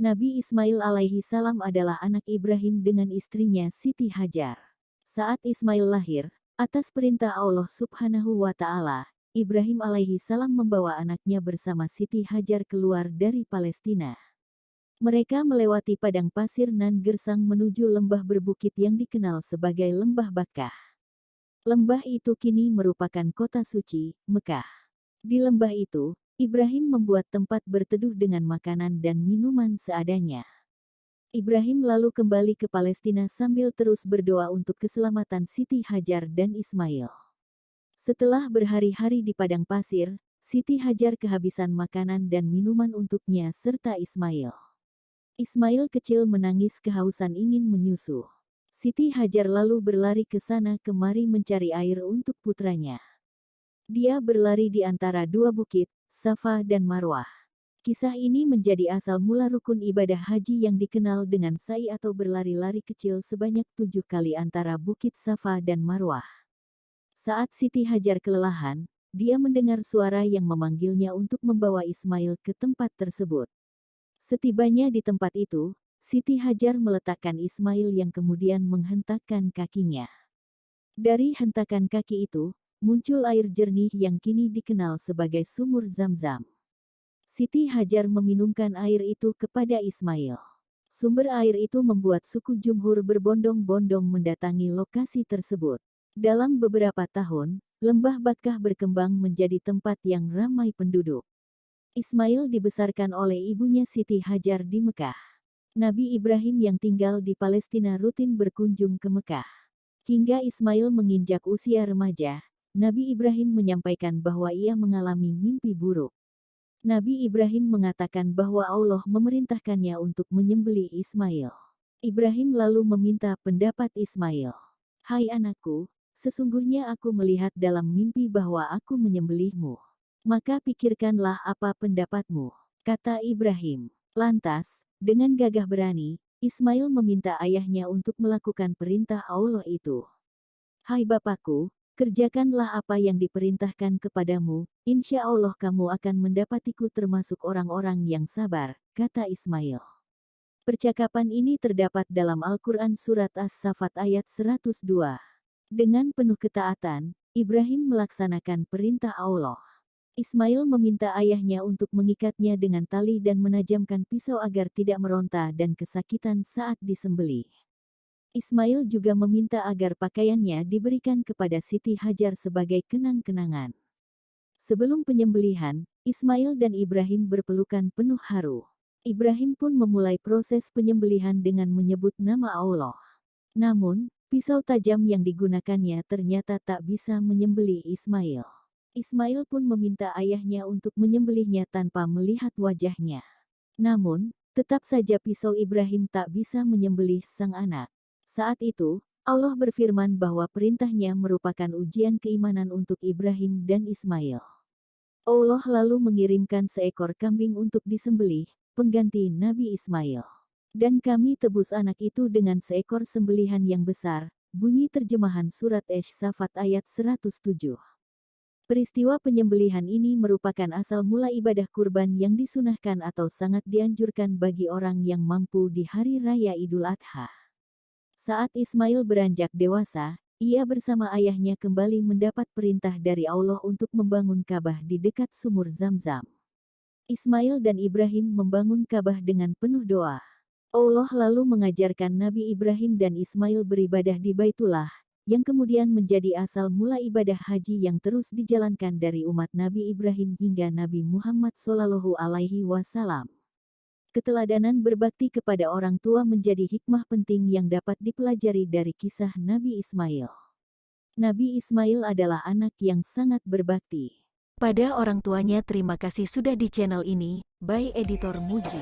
Nabi Ismail alaihi salam adalah anak Ibrahim dengan istrinya Siti Hajar. Saat Ismail lahir, atas perintah Allah Subhanahu wa Ta'ala, Ibrahim alaihi salam membawa anaknya bersama Siti Hajar keluar dari Palestina. Mereka melewati padang pasir nan gersang menuju lembah berbukit yang dikenal sebagai Lembah Bakkah. Lembah itu kini merupakan kota suci, Mekah. Di lembah itu, Ibrahim membuat tempat berteduh dengan makanan dan minuman seadanya. Ibrahim lalu kembali ke Palestina sambil terus berdoa untuk keselamatan Siti Hajar dan Ismail. Setelah berhari-hari di padang pasir, Siti Hajar kehabisan makanan dan minuman untuknya serta Ismail. Ismail kecil menangis kehausan ingin menyusu. Siti Hajar lalu berlari ke sana kemari mencari air untuk putranya. Dia berlari di antara dua bukit, Safa dan Marwah. Kisah ini menjadi asal mula rukun ibadah haji yang dikenal dengan sa'i atau berlari-lari kecil sebanyak 7 kali antara bukit Safa dan Marwah. Saat Siti Hajar kelelahan, dia mendengar suara yang memanggilnya untuk membawa Ismail ke tempat tersebut. Setibanya di tempat itu, Siti Hajar meletakkan Ismail yang kemudian menghentakkan kakinya. Dari hentakan kaki itu, muncul air jernih yang kini dikenal sebagai sumur Zam-Zam. Siti Hajar meminumkan air itu kepada Ismail. Sumber air itu membuat suku Jumhur berbondong-bondong mendatangi lokasi tersebut. Dalam beberapa tahun, Lembah Bakkah berkembang menjadi tempat yang ramai penduduk. Ismail dibesarkan oleh ibunya Siti Hajar di Mekah. Nabi Ibrahim yang tinggal di Palestina rutin berkunjung ke Mekah. Hingga Ismail menginjak usia remaja, Nabi Ibrahim menyampaikan bahwa ia mengalami mimpi buruk. Nabi Ibrahim mengatakan bahwa Allah memerintahkannya untuk menyembelih Ismail. Ibrahim lalu meminta pendapat Ismail. "Hai anakku, sesungguhnya aku melihat dalam mimpi bahwa aku menyembelihmu. Maka pikirkanlah apa pendapatmu," kata Ibrahim. Lantas, dengan gagah berani, Ismail meminta ayahnya untuk melakukan perintah Allah itu. "Hai bapakku, kerjakanlah apa yang diperintahkan kepadamu, insya Allah kamu akan mendapatiku termasuk orang-orang yang sabar," kata Ismail. Percakapan ini terdapat dalam Al-Quran Surat As-Saffat ayat 102. Dengan penuh ketaatan, Ibrahim melaksanakan perintah Allah. Ismail meminta ayahnya untuk mengikatnya dengan tali dan menajamkan pisau agar tidak meronta dan kesakitan saat disembelih. Ismail juga meminta agar pakaiannya diberikan kepada Siti Hajar sebagai kenang-kenangan. Sebelum penyembelihan, Ismail dan Ibrahim berpelukan penuh haru. Ibrahim pun memulai proses penyembelihan dengan menyebut nama Allah. Namun, pisau tajam yang digunakannya ternyata tak bisa menyembelih Ismail. Ismail pun meminta ayahnya untuk menyembelihnya tanpa melihat wajahnya. Namun, tetap saja pisau Ibrahim tak bisa menyembelih sang anak. Saat itu, Allah berfirman bahwa perintahnya merupakan ujian keimanan untuk Ibrahim dan Ismail. Allah lalu mengirimkan seekor kambing untuk disembelih, pengganti Nabi Ismail. "Dan kami tebus anak itu dengan seekor sembelihan yang besar," bunyi terjemahan surat Asy-Saffat ayat 107. Peristiwa penyembelihan ini merupakan asal mula ibadah kurban yang disunahkan atau sangat dianjurkan bagi orang yang mampu di hari raya Idul Adha. Saat Ismail beranjak dewasa, ia bersama ayahnya kembali mendapat perintah dari Allah untuk membangun Ka'bah di dekat sumur Zam-Zam. Ismail dan Ibrahim membangun Ka'bah dengan penuh doa. Allah lalu mengajarkan Nabi Ibrahim dan Ismail beribadah di Baitullah, yang kemudian menjadi asal mula ibadah haji yang terus dijalankan dari umat Nabi Ibrahim hingga Nabi Muhammad SAW. Keteladanan berbakti kepada orang tua menjadi hikmah penting yang dapat dipelajari dari kisah Nabi Ismail. Nabi Ismail adalah anak yang sangat berbakti pada orang tuanya. Terima kasih sudah di channel ini, by Editor Muji.